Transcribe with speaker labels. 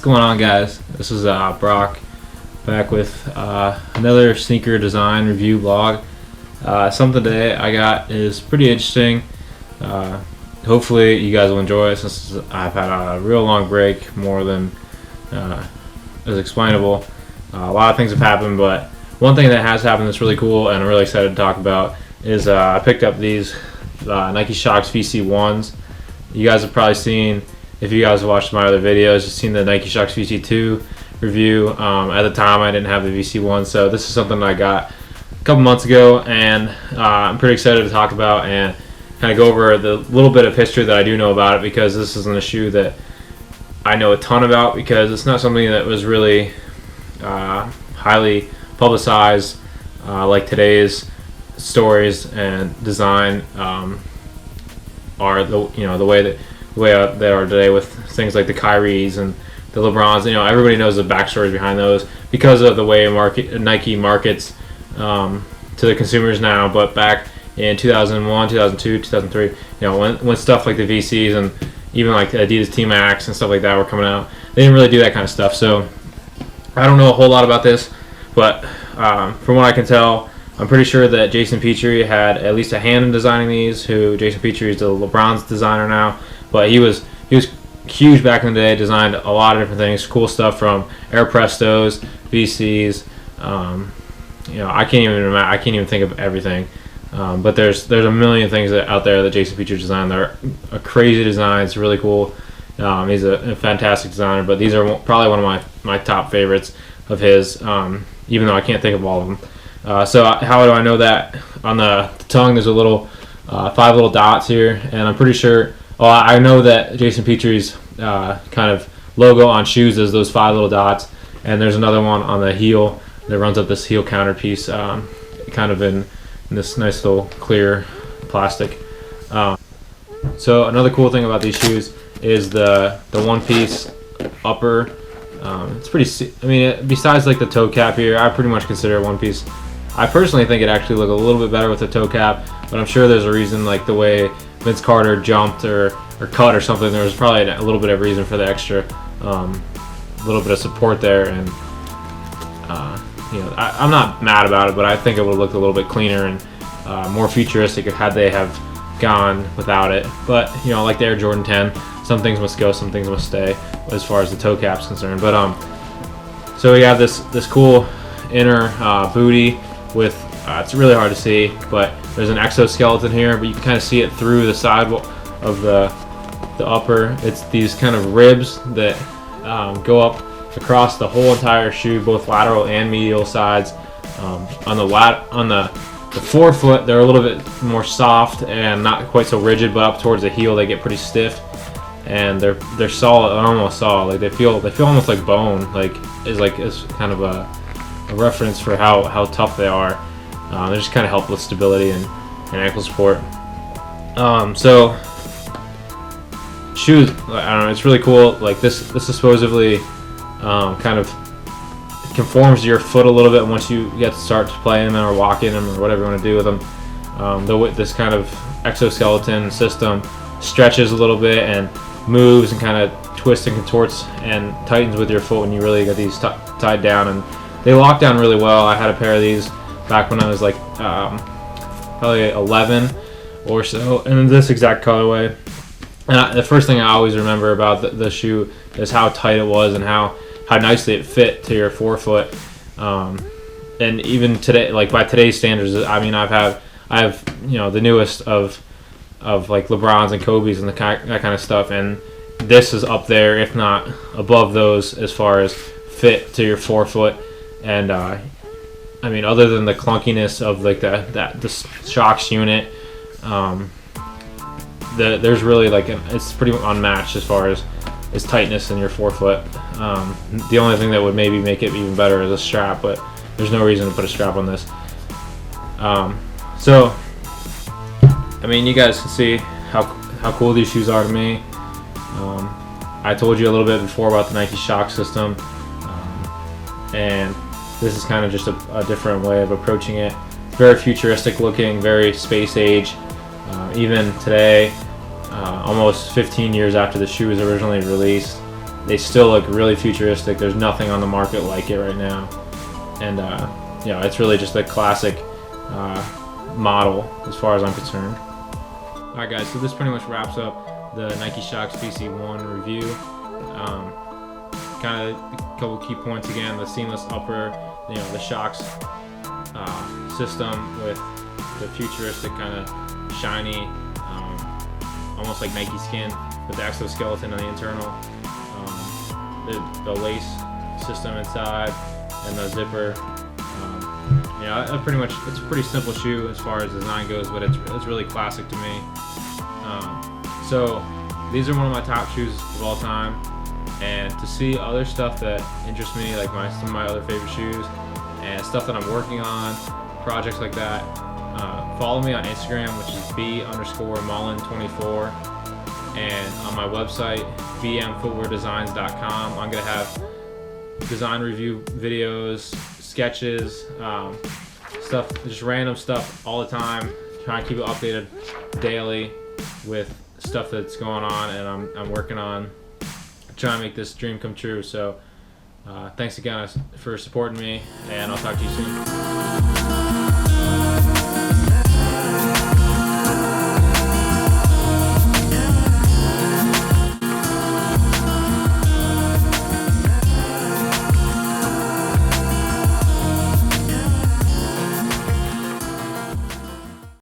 Speaker 1: going on, guys? This is Brock back with another sneaker design review vlog. Something today I got is pretty interesting. Hopefully you guys will enjoy it since I've had a real long break, more than is explainable. A lot of things have happened, but one thing that has happened that's really cool and I'm really excited to talk about is I picked up these Nike Shox VC 1s. You guys have probably seen, if you guys watched my other videos, you've seen the Nike Shox VC 2 review. At the time I didn't have the VC 1, so this is something I got a couple months ago, and I'm pretty excited to talk about and kind of go over the little bit of history that I do know about it, because this isn't a shoe that I know a ton about, because it's not something that was really highly publicized like today's stories and design are the way they are today, with things like the Kyries and the LeBrons. Everybody knows the backstories behind those because of the way Nike markets to the consumers now. But back in 2001, 2002, 2003, when stuff like the VCs and even like the Adidas T-Max and stuff like that were coming out, they didn't really do that kind of stuff. So I don't know a whole lot about this, but from what I can tell, I'm pretty sure that Jason Petrie had at least a hand in designing these. Jason Petrie is the LeBron's designer now, but he was huge back in the day. Designed a lot of different things, cool stuff from Air Prestos, VCs. I can't even think of everything. But there's a million things out there that Jason Petrie designed. They're a crazy design. It's really cool. He's a fantastic designer, but these are probably one of my top favorites of his, even though I can't think of all of them. So how do I know that? On the tongue there's a little 5 little dots here, and I'm pretty sure, I know that Jason Petrie's kind of logo on shoes is those 5 little dots, and there's another one on the heel that runs up this heel counter piece, kind of in this nice little clear plastic. So another cool thing about these shoes is the one piece upper. It's pretty, besides like the toe cap here, I pretty much consider it one piece. I personally think it actually looked a little bit better with the toe cap, but I'm sure there's a reason, like the way Vince Carter jumped or cut or something. There was probably a little bit of reason for the extra little bit of support there, and I'm not mad about it, but I think it would have looked a little bit cleaner and more futuristic had they have gone without it. But like the Air Jordan 10, some things must go, some things must stay as far as the toe cap's concerned. But so we have this cool inner booty with it's really hard to see, but there's an exoskeleton here, but you can kind of see it through the side of the upper. It's these kind of ribs that go up across the whole entire shoe, both lateral and medial sides. On the forefoot, they're a little bit more soft and not quite so rigid, but up towards the heel they get pretty stiff, and they're solid, almost solid. Like they feel almost like bone. It's kind of a reference for how tough they are. They just kind of help with stability and ankle support. So shoes, I don't know, it's really cool. Like this is supposedly kind of conforms to your foot a little bit once you get to start to play in them or walk in them or whatever you want to do with them. This kind of exoskeleton system stretches a little bit and moves and kind of twists and contorts and tightens with your foot when you really get these tied down, and they lock down really well. I had a pair of these back when I was like probably 11 or so, and in this exact colorway. And the first thing I always remember about the shoe is how tight it was and how nicely it fit to your forefoot. And even today, like by today's standards, I have the newest of like LeBrons and Kobe's and that kind of stuff, and this is up there, if not above those, as far as fit to your forefoot. And other than the clunkiness of like the Shox unit, there's really it's pretty unmatched as far as tightness in your forefoot. The only thing that would maybe make it even better is a strap, but there's no reason to put a strap on this. So you guys can see how cool these shoes are to me. I told you a little bit before about the Nike Shox system, and this is kind of just a different way of approaching it. Very futuristic looking, very space age. Even today, almost 15 years after the shoe was originally released, they still look really futuristic. There's nothing on the market like it right now, and you know, it's really just a classic model as far as I'm concerned. Alright guys, so this pretty much wraps up the Nike Shox VC1 review. Kind of a couple key points again: the seamless upper, you know, the Shox system with the futuristic kind of shiny, almost like Nike skin with the exoskeleton on the internal, the lace system inside, and the zipper. Yeah, pretty much, it's a pretty simple shoe as far as design goes, but it's really classic to me. So these are one of my top shoes of all time, and to see other stuff that interests me, like some of my other favorite shoes and stuff that I'm working on, projects like that, follow me on Instagram, which is b_mullen24, and on my website bmfootweardesigns.com. I'm gonna have design review videos, sketches, stuff, just random stuff all the time. Trying to keep it updated daily with stuff that's going on, and I'm working on trying to make this dream come true. So thanks again for supporting me, and I'll talk to you soon.